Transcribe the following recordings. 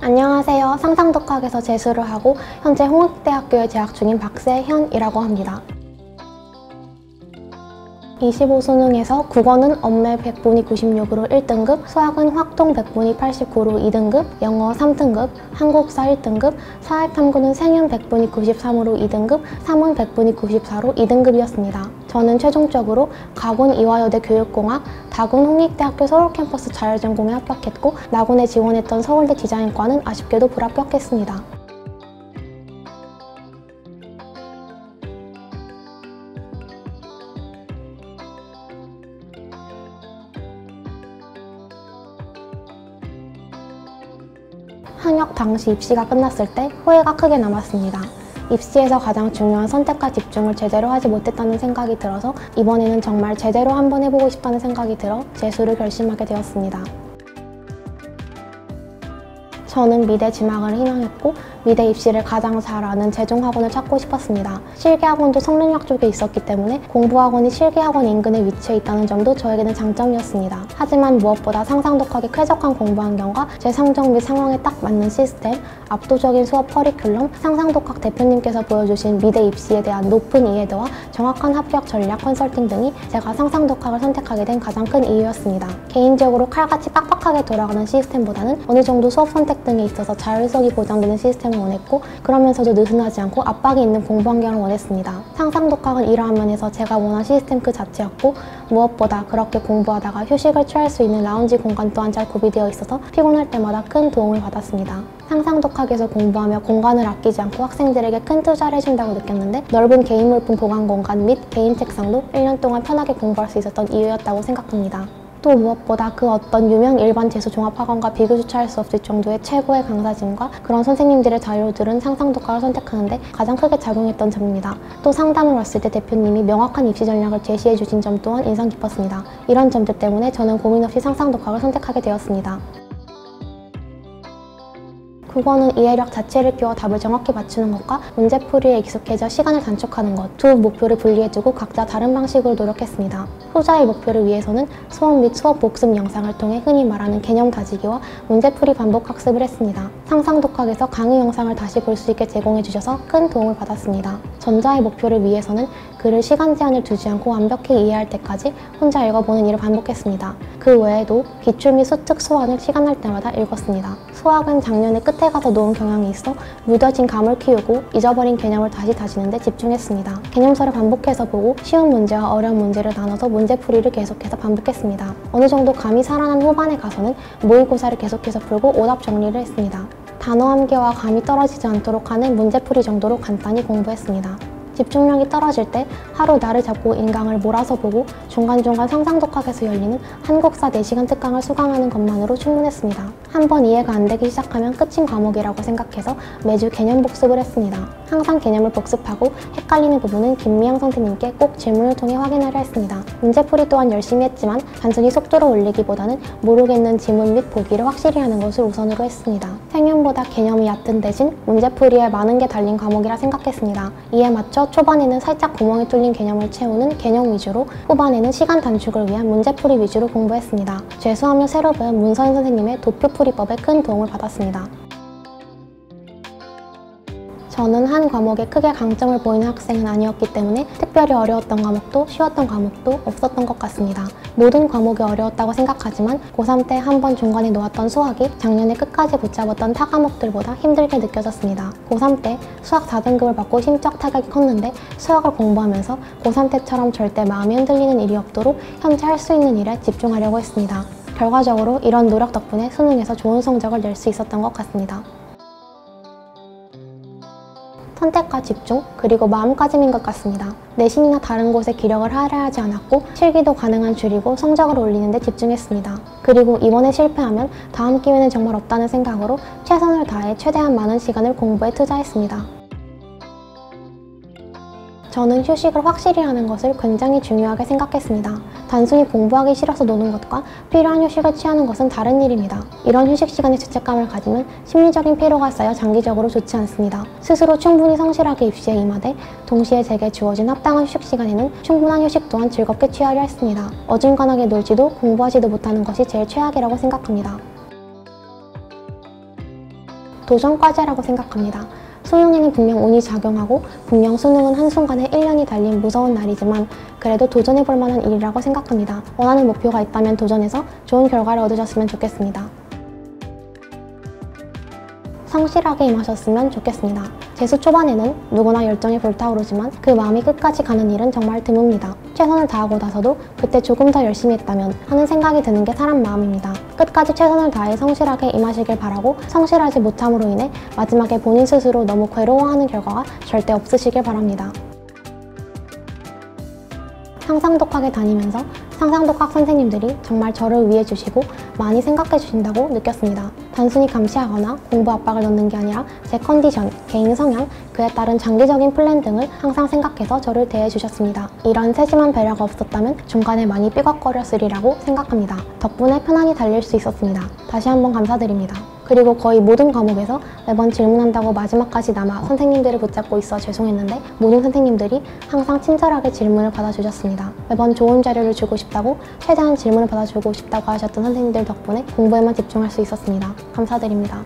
안녕하세요. 상상독학에서 재수를 하고 현재 홍익대학교에 재학 중인 박세현이라고 합니다. 25 수능에서 국어는 엄매 100분위 96으로 1등급, 수학은 확통 100분위 89로 2등급, 영어 3등급, 한국사 1등급, 사회탐구는 생윤 100분위 93으로 2등급, 사문 100분위 94로 2등급이었습니다. 저는 최종적으로 가군 이화여대 교육공학, 다군 홍익대학교 서울캠퍼스 자율전공에 합격했고 나군에 지원했던 서울대 디자인과는 아쉽게도 불합격했습니다. 학력 당시 입시가 끝났을 때 후회가 크게 남았습니다. 입시에서 가장 중요한 선택과 집중을 제대로 하지 못했다는 생각이 들어서 이번에는 정말 제대로 한번 해보고 싶다는 생각이 들어 재수를 결심하게 되었습니다. 저는 미대 진학을 희망했고 미대 입시를 가장 잘 아는 재종학원을 찾고 싶었습니다. 실기학원도 성능역 쪽에 있었기 때문에 공부학원이 실기학원 인근에 위치해 있다는 점도 저에게는 장점이었습니다. 하지만 무엇보다 상상독학의 쾌적한 공부 환경과 제 성적 및 상황에 딱 맞는 시스템, 압도적인 수업 커리큘럼, 상상독학 대표님께서 보여주신 미대 입시에 대한 높은 이해도와 정확한 합격 전략 컨설팅 등이 제가 상상독학을 선택하게 된 가장 큰 이유였습니다. 개인적으로 칼같이 빡빡하게 돌아가는 시스템보다는 어느 정도 수업 선택 등에 있어서 자율성이 보장되는 시스템을 원했고 그러면서도 느슨하지 않고 압박이 있는 공부 환경을 원했습니다. 상상독학은 이러한 면에서 제가 원한 시스템 그 자체였고 무엇보다 그렇게 공부하다가 휴식을 취할 수 있는 라운지 공간 또한 잘 구비되어 있어서 피곤할 때마다 큰 도움을 받았습니다. 상상독학에서 공부하며 공간을 아끼지 않고 학생들에게 큰 투자를 해준다고 느꼈는데 넓은 개인 물품 보관 공간 및 개인 책상도 1년 동안 편하게 공부할 수 있었던 이유였다고 생각합니다. 또 무엇보다 그 어떤 유명 일반 재수 종합학원과 비교조차 할 수 없을 정도의 최고의 강사진과 그런 선생님들의 자료들은 상상독학을 선택하는데 가장 크게 작용했던 점입니다. 또 상담을 왔을 때 대표님이 명확한 입시 전략을 제시해 주신 점 또한 인상 깊었습니다. 이런 점들 때문에 저는 고민 없이 상상독학을 선택하게 되었습니다. 국어는 이해력 자체를 키워 답을 정확히 맞추는 것과 문제풀이에 익숙해져 시간을 단축하는 것, 두 목표를 분리해두고 각자 다른 방식으로 노력했습니다. 후자의 목표를 위해서는 수업 및 수업 복습 영상을 통해 흔히 말하는 개념 다지기와 문제풀이 반복 학습을 했습니다. 상상독학에서 강의 영상을 다시 볼 수 있게 제공해 주셔서 큰 도움을 받았습니다. 전자의 목표를 위해서는 글을 시간 제한을 두지 않고 완벽히 이해할 때까지 혼자 읽어보는 일을 반복했습니다. 그 외에도 기출 및 수특 소환을 시간 날 때마다 읽었습니다. 수학은 작년에 끝에 가서 놓은 경향이 있어 무뎌진 감을 키우고 잊어버린 개념을 다시 다지는 데 집중했습니다. 개념서를 반복해서 보고 쉬운 문제와 어려운 문제를 나눠서 문제풀이를 계속해서 반복했습니다. 어느 정도 감이 살아난 후반에 가서는 모의고사를 계속해서 풀고 오답 정리를 했습니다. 단어 암기와 감이 떨어지지 않도록 하는 문제풀이 정도로 간단히 공부했습니다. 집중력이 떨어질 때 하루 날을 잡고 인강을 몰아서 보고 중간중간 상상독학에서 열리는 한국사 4시간 특강을 수강하는 것만으로 충분했습니다. 한번 이해가 안 되기 시작하면 끝인 과목이라고 생각해서 매주 개념 복습을 했습니다. 항상 개념을 복습하고 헷갈리는 부분은 김미영 선생님께 꼭 질문을 통해 확인하려 했습니다. 문제풀이 또한 열심히 했지만 단순히 속도를 올리기보다는 모르겠는 지문 및 보기를 확실히 하는 것을 우선으로 했습니다. 생윤보다 개념이 얕은 대신 문제풀이에 많은 게 달린 과목이라 생각했습니다. 이에 맞춰 초반에는 살짝 구멍이 뚫린 개념을 채우는 개념 위주로 후반에는 시간 단축을 위한 문제풀이 위주로 공부했습니다. 재수하며 새로 배운 문서인 선생님의 도표풀이법에 큰 도움을 받았습니다. 저는 한 과목에 크게 강점을 보이는 학생은 아니었기 때문에 특별히 어려웠던 과목도 쉬웠던 과목도 없었던 것 같습니다. 모든 과목이 어려웠다고 생각하지만 고3 때 한 번 중간에 놓았던 수학이 작년에 끝까지 붙잡았던 타 과목들보다 힘들게 느껴졌습니다. 고3 때 수학 4등급을 받고 심적 타격이 컸는데 수학을 공부하면서 고3 때처럼 절대 마음이 흔들리는 일이 없도록 현재 할 수 있는 일에 집중하려고 했습니다. 결과적으로 이런 노력 덕분에 수능에서 좋은 성적을 낼 수 있었던 것 같습니다. 선택과 집중, 그리고 마음가짐인 것 같습니다. 내신이나 다른 곳에 기력을 할애하지 않았고 실기도 가능한 줄이고 성적을 올리는 데 집중했습니다. 그리고 이번에 실패하면 다음 기회는 정말 없다는 생각으로 최선을 다해 최대한 많은 시간을 공부에 투자했습니다. 저는 휴식을 확실히 하는 것을 굉장히 중요하게 생각했습니다. 단순히 공부하기 싫어서 노는 것과 필요한 휴식을 취하는 것은 다른 일입니다. 이런 휴식 시간에 죄책감을 가지면 심리적인 피로가 쌓여 장기적으로 좋지 않습니다. 스스로 충분히 성실하게 입시에 임하되 동시에 제게 주어진 합당한 휴식 시간에는 충분한 휴식 또한 즐겁게 취하려 했습니다. 어중간하게 놀지도 공부하지도 못하는 것이 제일 최악이라고 생각합니다. 도전과제라고 생각합니다. 수능에는 분명 운이 작용하고 분명 수능은 한순간에 1년이 달린 무서운 날이지만 그래도 도전해볼 만한 일이라고 생각합니다. 원하는 목표가 있다면 도전해서 좋은 결과를 얻으셨으면 좋겠습니다. 성실하게 임하셨으면 좋겠습니다. 재수 초반에는 누구나 열정이 불타오르지만 그 마음이 끝까지 가는 일은 정말 드뭅니다. 최선을 다하고 나서도 그때 조금 더 열심히 했다면 하는 생각이 드는 게 사람 마음입니다. 끝까지 최선을 다해 성실하게 임하시길 바라고 성실하지 못함으로 인해 마지막에 본인 스스로 너무 괴로워하는 결과가 절대 없으시길 바랍니다. 상상독학에 다니면서 상상독학 선생님들이 정말 저를 위해 주시고 많이 생각해 주신다고 느꼈습니다. 단순히 감시하거나 공부 압박을 넣는 게 아니라 제 컨디션, 개인 성향, 그에 따른 장기적인 플랜 등을 항상 생각해서 저를 대해 주셨습니다. 이런 세심한 배려가 없었다면 중간에 많이 삐걱거렸으리라고 생각합니다. 덕분에 편안히 달릴 수 있었습니다. 다시 한번 감사드립니다. 그리고 거의 모든 과목에서 매번 질문한다고 마지막까지 남아 선생님들을 붙잡고 있어 죄송했는데 모든 선생님들이 항상 친절하게 질문을 받아주셨습니다. 매번 좋은 자료를 주고 싶다고 최대한 질문을 받아주고 싶다고 하셨던 선생님들 덕분에 공부에만 집중할 수 있었습니다. 감사드립니다.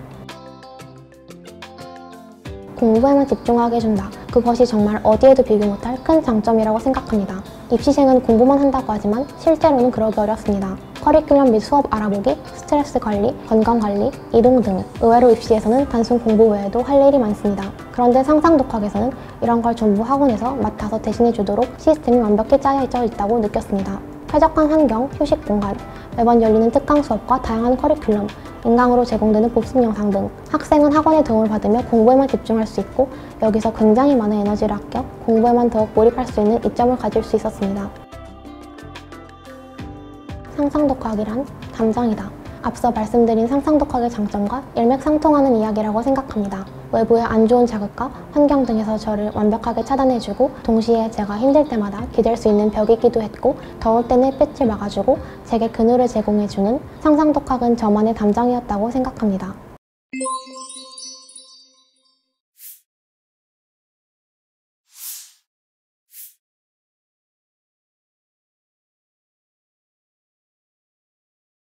공부에만 집중하게 해준다. 그것이 정말 어디에도 비교 못할 큰 장점이라고 생각합니다. 입시생은 공부만 한다고 하지만 실제로는 그러기 어렵습니다. 커리큘럼 및 수업 알아보기, 스트레스 관리, 건강 관리, 이동 등 의외로 입시에서는 단순 공부 외에도 할 일이 많습니다. 그런데 상상독학에서는 이런 걸 전부 학원에서 맡아서 대신해 주도록 시스템이 완벽히 짜여져 있다고 느꼈습니다. 쾌적한 환경, 휴식 공간, 매번 열리는 특강 수업과 다양한 커리큘럼, 인강으로 제공되는 복습 영상 등 학생은 학원의 도움을 받으며 공부에만 집중할 수 있고 여기서 굉장히 많은 에너지를 아껴 공부에만 더욱 몰입할 수 있는 이점을 가질 수 있었습니다. 상상독학이란 감정이다. 앞서 말씀드린 상상독학의 장점과 일맥상통하는 이야기라고 생각합니다. 외부의 안 좋은 자극과 환경 등에서 저를 완벽하게 차단해주고 동시에 제가 힘들 때마다 기댈 수 있는 벽이기도 했고 더울 때는 햇빛을 막아주고 제게 그늘을 제공해주는 상상독학은 저만의 담장이었다고 생각합니다.